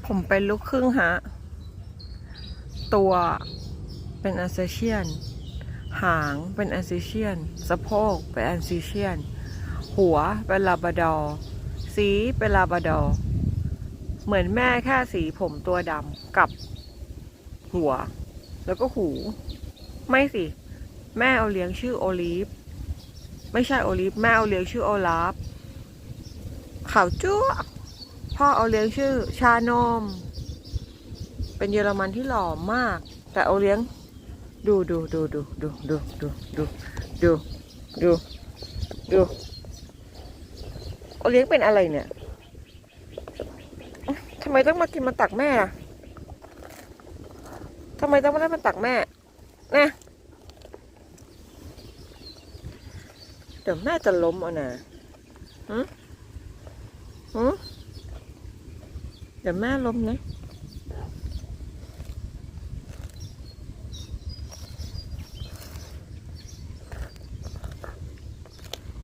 ผมเป็นลูกครึ่งฮะ ตัวเป็นอัลเซเชียน หางเป็นอัลเซเชียน สะโพกเป็นอัลเซเชียน หัวเป็นลาบราดอร์สีเป็นลาบราดอร์เหมือนแม่แค่สีผมตัวดำกับหัว แล้วก็หู ไม่สิ แม่เอาเลี้ยงชื่อโอลีฟ ไม่ใช่โอลีฟ แม่เอาเลี้ยงชื่อโอลาฟขาวจั๊วพ่อเอาเลี้ยงชื่อชานม เป็นเยอรมันที่หล่อมาก แต่เอาเลี้ยงดูเอาเลี้ยงเป็นอะไรเนี่ยทำไมต้องมากินมาตักแม่อะทำไมต้องมาได้มาตักแม่นะเดี๋ยวแม่จะล้มเอานะเดี๋ยวแม่ล้มนะ